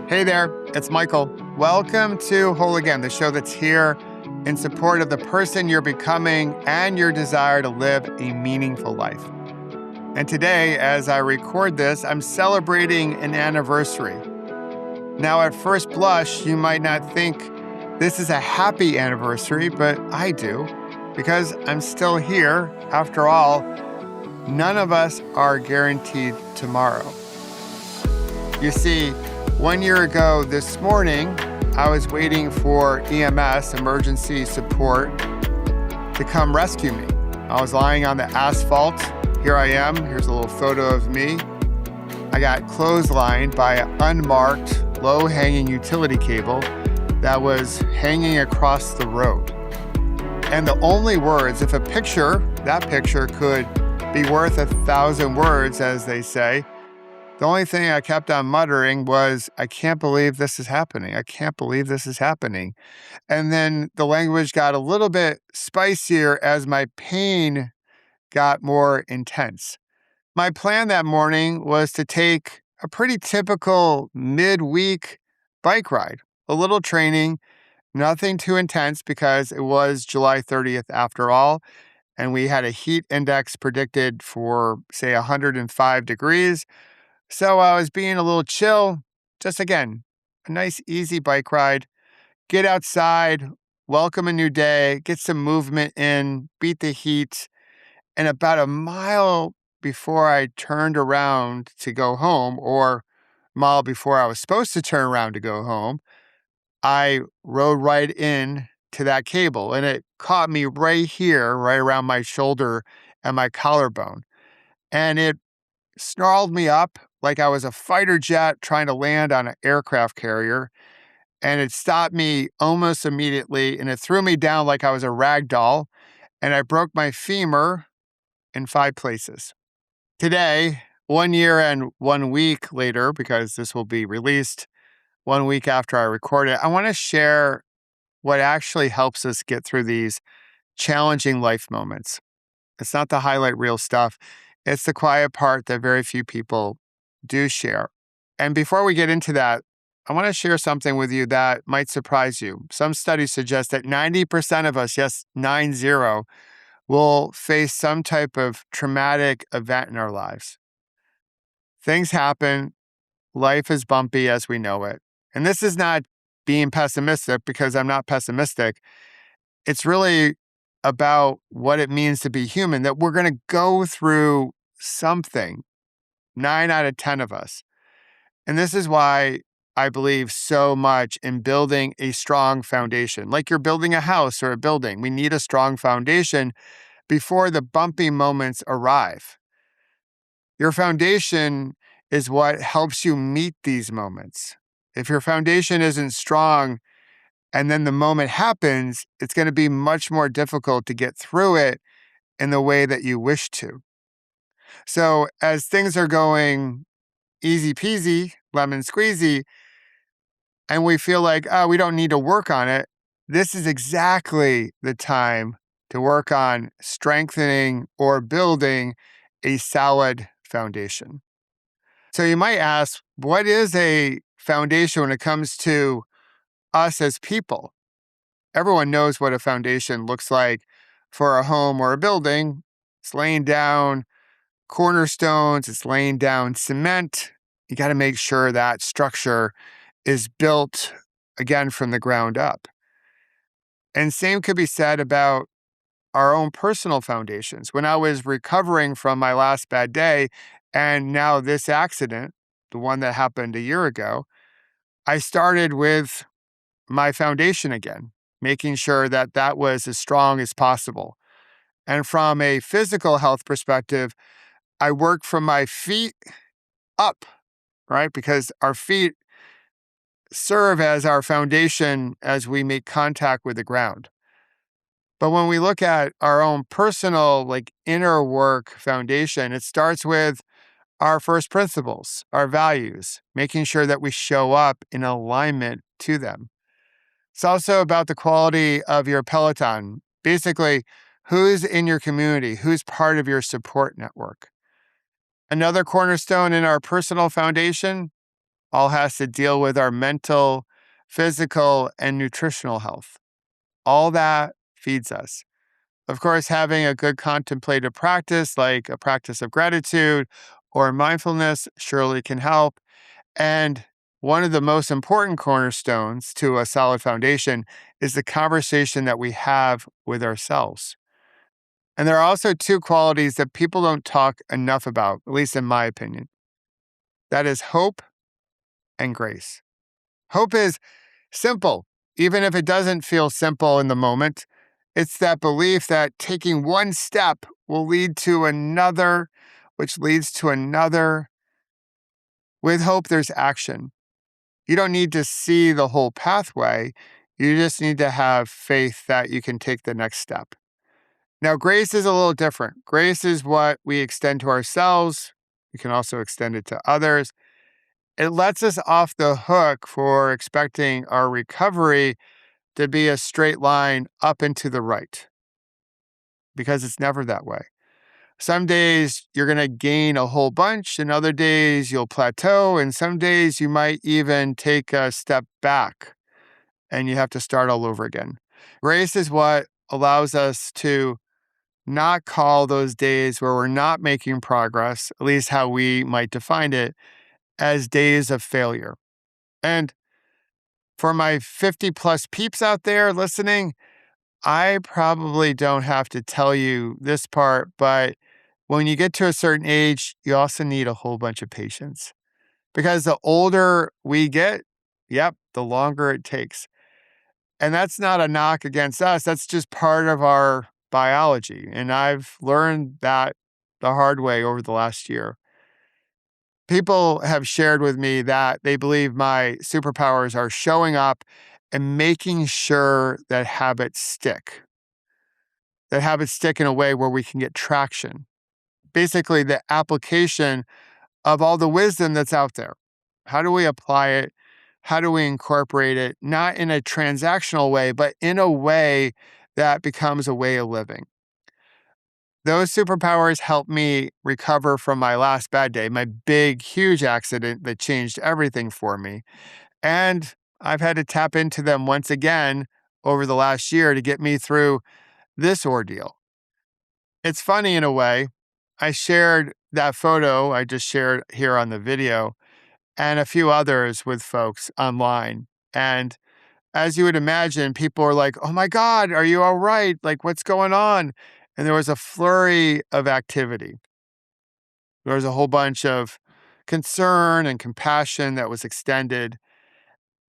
Hey there, it's Michael. Welcome to Whole Again, the show that's here in support of the person you're becoming and your desire to live a meaningful life. And today, as I record this, I'm celebrating an anniversary. Now, at first blush, you might not think this is a happy anniversary, but I do, because I'm still here. After all, none of us are guaranteed tomorrow. You see, 1 year ago this morning, I was waiting for EMS, emergency support, to come rescue me. I was lying on the asphalt. Here I am. Here's a little photo of me. I got clotheslined by an unmarked, low-hanging utility cable that was hanging across the road. And the only words, if that picture could be worth 1,000 words, as they say, the only thing I kept on muttering was, I can't believe this is happening. I can't believe this is happening. And then the language got a little bit spicier as my pain got more intense. My plan that morning was to take a pretty typical midweek bike ride, a little training, nothing too intense because it was July 30th after all. And we had a heat index predicted for, say, 105 degrees. So I was being a little chill, just again, a nice easy bike ride, get outside, welcome a new day, get some movement in, beat the heat. And about a mile before I turned around to go home, or a mile before I was supposed to turn around to go home, I rode right in to that cable and it caught me right here, right around my shoulder and my collarbone. And it snarled me up like I was a fighter jet trying to land on an aircraft carrier. And it stopped me almost immediately and it threw me down like I was a rag doll. And I broke my femur in 5 places. Today, 1 year and 1 week later, because this will be released 1 week after I record it, I want to share what actually helps us get through these challenging life moments. It's not the highlight reel stuff. It's the quiet part that very few people do share. And before we get into that, I want to share something with you that might surprise you. Some studies suggest that 90% of us, yes, 90, will face some type of traumatic event in our lives. Things happen. Life is bumpy as we know it. And this is not being pessimistic because I'm not pessimistic. It's really about what it means to be human, that we're going to go through something, 9 out of 10 of us. And this is why I believe so much in building a strong foundation. Like you're building a house or a building, we need a strong foundation before the bumpy moments arrive. Your foundation is what helps you meet these moments. If your foundation isn't strong and then the moment happens, it's going to be much more difficult to get through it in the way that you wish to. So as things are going easy peasy, lemon squeezy, and we feel like, oh, we don't need to work on it, this is exactly the time to work on strengthening or building a solid foundation. So you might ask, what is a foundation when it comes to us as people? Everyone knows what a foundation looks like for a home or a building. It's laying down cornerstones, it's laying down cement. You got to make sure that structure is built, again, from the ground up. And same could be said about our own personal foundations. When I was recovering from my last bad day, and now this accident, the one that happened a year ago, I started with my foundation again, making sure that that was as strong as possible. And from a physical health perspective, I worked from my feet up, right? Because our feet serve as our foundation as we make contact with the ground. But when we look at our own personal, like inner work foundation, it starts with our first principles, our values, making sure that we show up in alignment to them. It's also about the quality of your peloton. Basically, who's in your community, who's part of your support network. Another cornerstone in our personal foundation, all has to deal with our mental, physical, and nutritional health. All that feeds us. Of course, having a good contemplative practice, like a practice of gratitude or mindfulness, surely can help. And one of the most important cornerstones to a solid foundation is the conversation that we have with ourselves. And there are also two qualities that people don't talk enough about, at least in my opinion. That is hope and grace. Hope is simple, even if it doesn't feel simple in the moment. It's that belief that taking one step will lead to another, which leads to another. With hope, there's action. You don't need to see the whole pathway. You just need to have faith that you can take the next step. Now, grace is a little different. Grace is what we extend to ourselves. We can also extend it to others. It lets us off the hook for expecting our recovery to be a straight line up and to the right, because it's never that way. Some days you're going to gain a whole bunch, and other days you'll plateau, and some days you might even take a step back and you have to start all over again. Grace is what allows us to not call those days where we're not making progress, at least how we might define it, as days of failure. And for my 50 plus peeps out there listening, I probably don't have to tell you this part, but when you get to a certain age, you also need a whole bunch of patience, because the older we get, yep, the longer it takes. And that's not a knock against us. That's just part of our biology. And I've learned that the hard way over the last year. People have shared with me that they believe my superpowers are showing up and making sure that habits stick in a way where we can get traction. Basically, the application of all the wisdom that's out there. How do we apply it? How do we incorporate it? Not in a transactional way, but in a way that becomes a way of living. Those superpowers helped me recover from my last bad day, my big, huge accident that changed everything for me. And I've had to tap into them once again over the last year to get me through this ordeal. It's funny in a way. I shared that photo I just shared here on the video and a few others with folks online. And as you would imagine, people were like, "Oh my God, are you all right? Like, what's going on?" And there was a flurry of activity. There was a whole bunch of concern and compassion that was extended.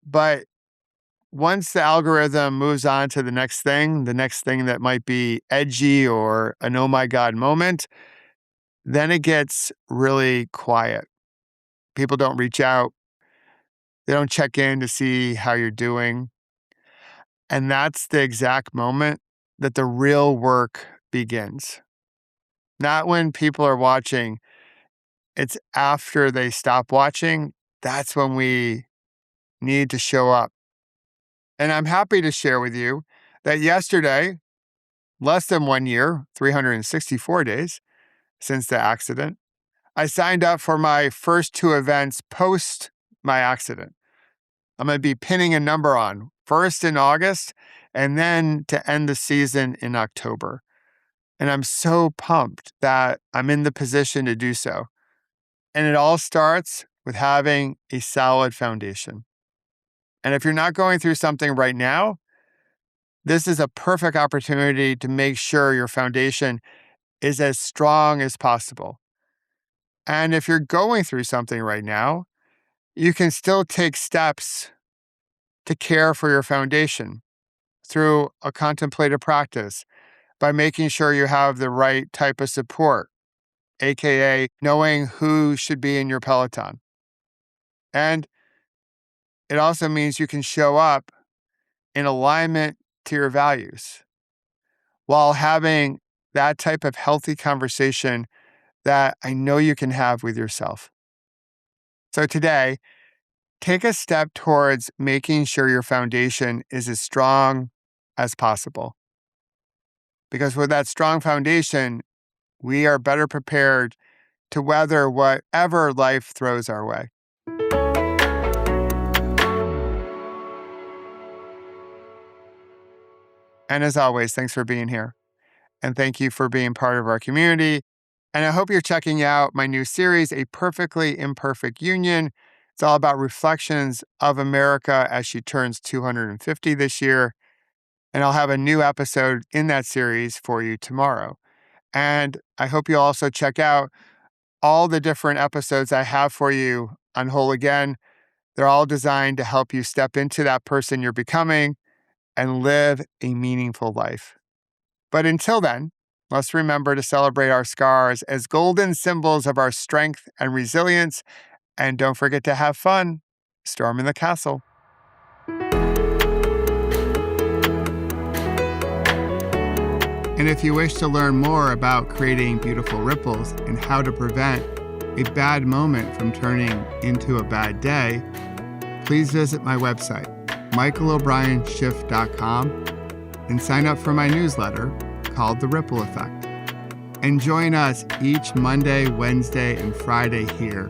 But once the algorithm moves on to the next thing that might be edgy or an oh my God moment, then it gets really quiet. People don't reach out. They don't check in to see how you're doing. And that's the exact moment that the real work begins. Not when people are watching, it's after they stop watching. That's when we need to show up. And I'm happy to share with you that yesterday, less than 1 year, 364 days since the accident, I signed up for my first two events post my accident. I'm going to be pinning a number on, first in August and then to end the season in October. And I'm so pumped that I'm in the position to do so. And it all starts with having a solid foundation. And if you're not going through something right now, this is a perfect opportunity to make sure your foundation is as strong as possible. And if you're going through something right now, you can still take steps to care for your foundation through a contemplative practice by making sure you have the right type of support, aka knowing who should be in your Peloton. And it also means you can show up in alignment to your values while having that type of healthy conversation that I know you can have with yourself. So today, take a step towards making sure your foundation is as strong as possible. Because with that strong foundation, we are better prepared to weather whatever life throws our way. And as always, thanks for being here. And thank you for being part of our community. And I hope you're checking out my new series, A Perfectly Imperfect Union. It's all about reflections of America as she turns 250 this year. And I'll have a new episode in that series for you tomorrow. And I hope you'll also check out all the different episodes I have for you on Whole Again. They're all designed to help you step into that person you're becoming and live a meaningful life. But until then, let's remember to celebrate our scars as golden symbols of our strength and resilience. And don't forget to have fun storming the castle. And if you wish to learn more about creating beautiful ripples and how to prevent a bad moment from turning into a bad day, please visit my website, michaelobrienshift.com, and sign up for my newsletter called The Ripple Effect. And join us each Monday, Wednesday, and Friday here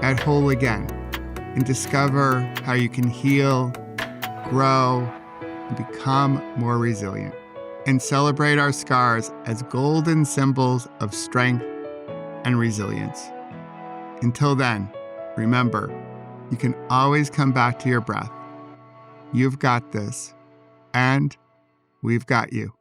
at Whole Again and discover how you can heal, grow, and become more resilient. And celebrate our scars as golden symbols of strength and resilience. Until then, remember, you can always come back to your breath. You've got this, and we've got you.